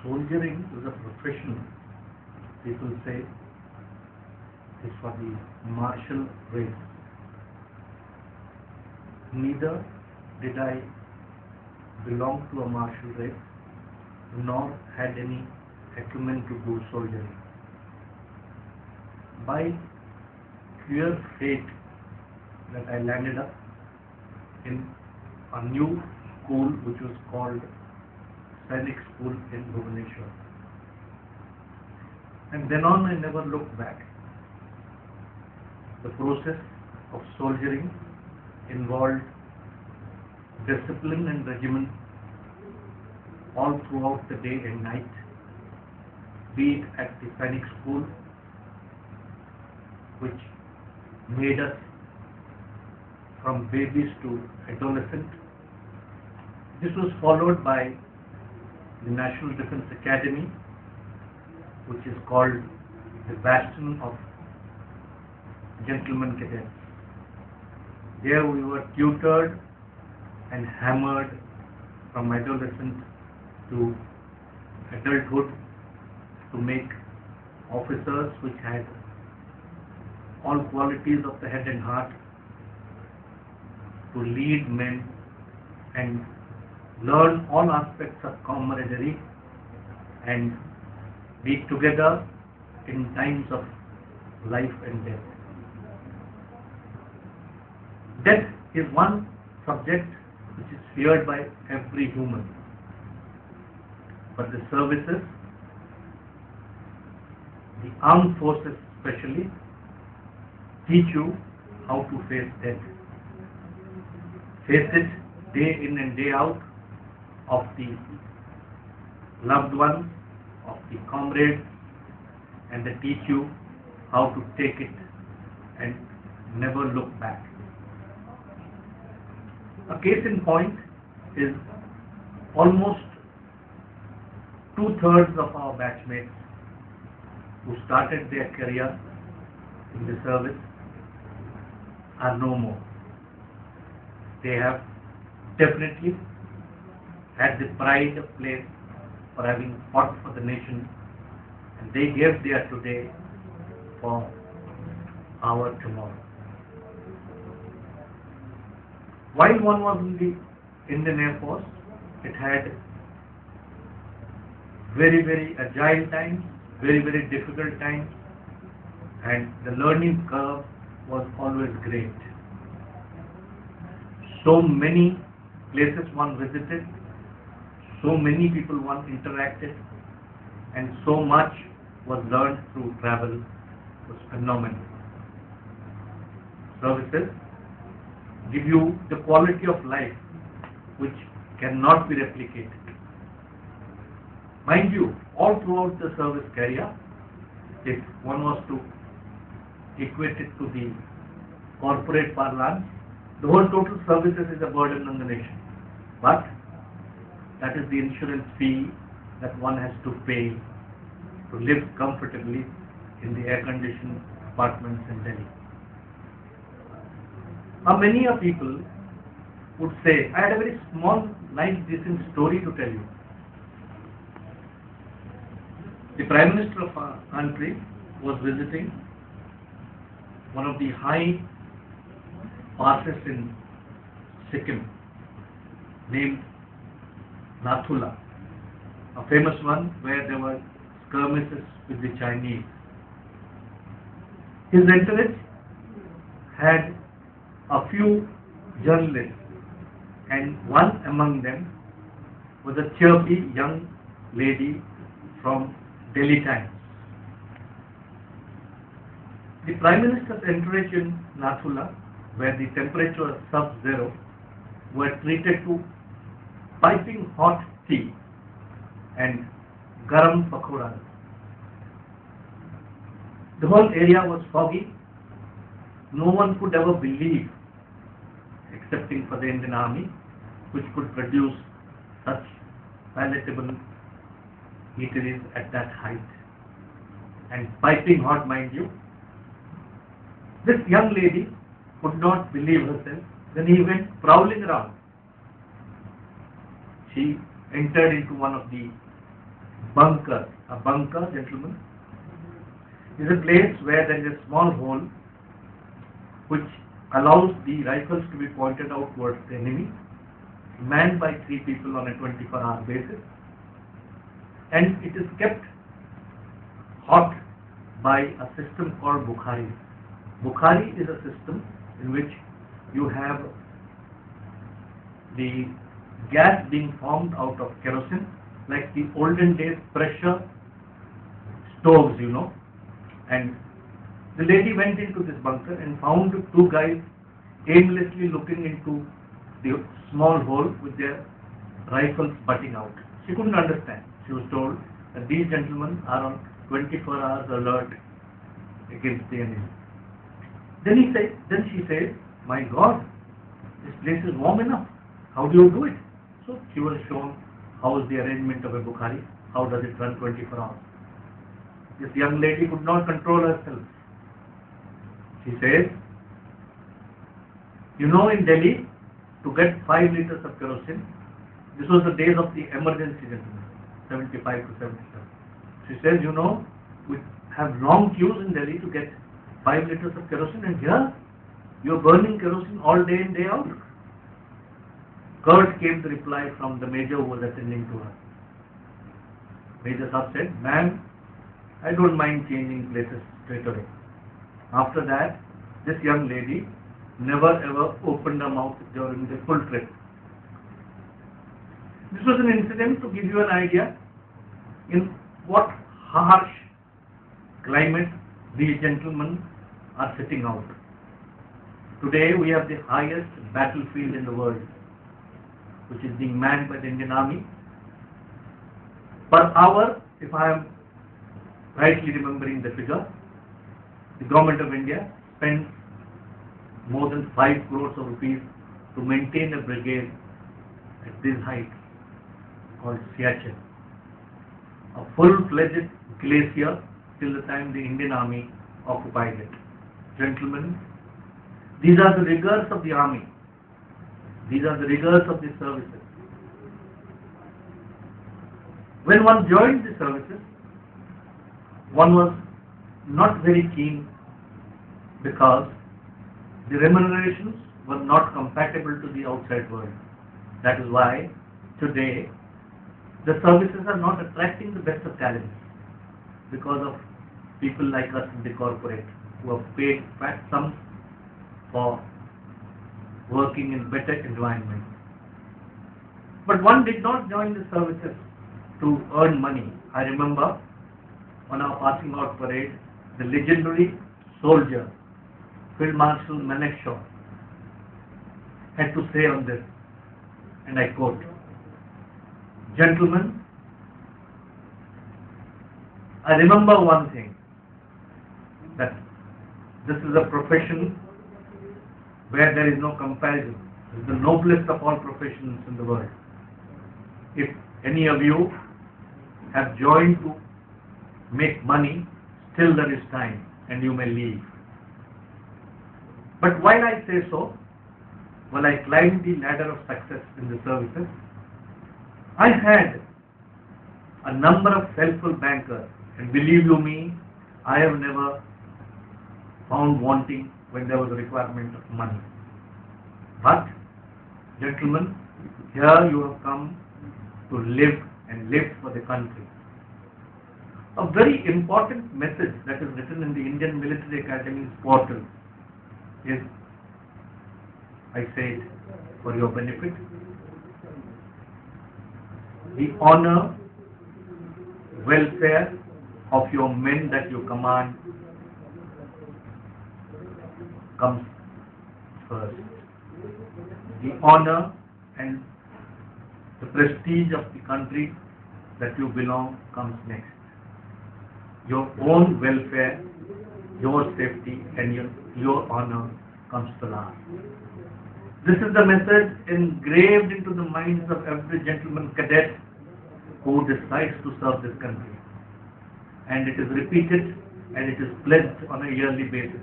soldiering is a profession, people say, is for the martial race. Neither did I belong to a martial race, nor had any acumen to do soldiering. By queer fate that I landed up in a new school which was called Sainik School in Bhubaneswar. And then on I never looked back. The process of soldiering involved discipline and regimen all throughout the day and night, be it at the Sainik School, which made us from babies to adolescents. This was followed by the National Defence Academy, which is called the Bastion of Gentlemen Cadets. There we were tutored and hammered from adolescent to adulthood to make officers which had all qualities of the head and heart, to lead men and learn all aspects of camaraderie and be together in times of life and death. Death is one subject which is feared by every human. But the services, the armed forces especially, teach you how to face death. Face it day in and day out of the loved ones, of the comrades, and they teach you how to take it and never look back. A case in point is almost 2/3 of our batchmates who started their career in the service are no more. They have definitely had the pride of place for having fought for the nation, and they gave their today for our tomorrow. While one was in the Indian Air Force, it had very, very agile times, very, very difficult times, and the learning curve was always great. So many places one visited, so many people one interacted, and so much was learned through travel. It was phenomenal. Services give you the quality of life which cannot be replicated. Mind you, all throughout the service career, if one was to equate it to the corporate parlance, the whole total services is a burden on the nation. But that is the insurance fee that one has to pay to live comfortably in the air-conditioned apartments in Delhi. Now many of people would say, I had a very small, nice, decent story to tell you. The Prime Minister of our country was visiting one of the high passes in Sikkim named Nathula, a famous one where there were skirmishes with the Chinese. His entourage had a few journalists, and one among them was a chirpy young lady from Delhi Times. The Prime Minister's entourage in Nathula, where the temperature was sub-zero, were treated to piping hot tea and garam pakoras. The whole area was foggy. No one could ever believe, excepting for the Indian Army, which could produce such palatable eateries at that height. And piping hot, mind you. This young lady could not believe herself. Then he went prowling around. She entered into one of the bunker. A bunker, gentlemen, is a place where there is a small hole which allows the rifles to be pointed out towards the enemy, manned by 3 people on a 24-hour basis, and it is kept hot by a system called Bukhari. Bukhari is a system in which you have the gas being formed out of kerosene, like the olden days pressure stoves, you know. And the lady went into this bunker and found 2 guys aimlessly looking into the small hole with their rifles butting out. She couldn't understand. She was told that these gentlemen are on 24 hours alert against the enemy. Then she said, "My God, this place is warm enough. How do you do it?" So she was shown how is the arrangement of a Bukhari, how does it run 24 hours. This young lady could not control herself. She says, "You know, in Delhi, to get 5 liters of kerosene," this was the days of the emergency, gentlemen, 75 to 77. She says, "You know, we have long queues in Delhi to get 5 liters of kerosene, and here you are burning kerosene all day in, day out." Curt came the reply from the major who was attending to her. Major Saab said, "Ma'am, I don't mind changing places straight away." After that, this young lady never ever opened her mouth during the full trip. This was an incident to give you an idea in what harsh climate these gentlemen are sitting out. Today we have the highest battlefield in the world, which is being manned by the Indian Army. Per hour, if I am rightly remembering the figure, the government of India spends more than 5 crores of rupees to maintain a brigade at this height called Siachen, a full-fledged glacier till the time the Indian Army occupied it. Gentlemen, these are the rigors of the army. These are the rigors of the services. When one joined the services, one was not very keen because the remunerations were not compatible to the outside world. That is why today the services are not attracting the best of talents because of people like us in the corporate who have paid fat sums for working in better environments. But one did not join the services to earn money. I remember on our passing out parade, the legendary soldier, Field Marshal Manekshaw, had to say on this, and I quote, "Gentlemen, I remember one thing, that this is a profession where there is no comparison. It is the noblest of all professions in the world. If any of you have joined to make money, still there is time and you may leave. But while I say so, while I climbed the ladder of success in the services, I had a number of helpful bankers, and believe you me, I have never found wanting when there was a requirement of money. But, gentlemen, here you have come to live and live for the country. A very important message that is written in the Indian Military Academy's portal is, I say it for your benefit, the honor, welfare of your men that you command comes first. The honor and the prestige of the country that you belong comes next. Your own welfare, your safety and your honor comes to last. This is the message engraved into the minds of every gentleman cadet who decides to serve this country. And it is repeated and it is pledged on a yearly basis.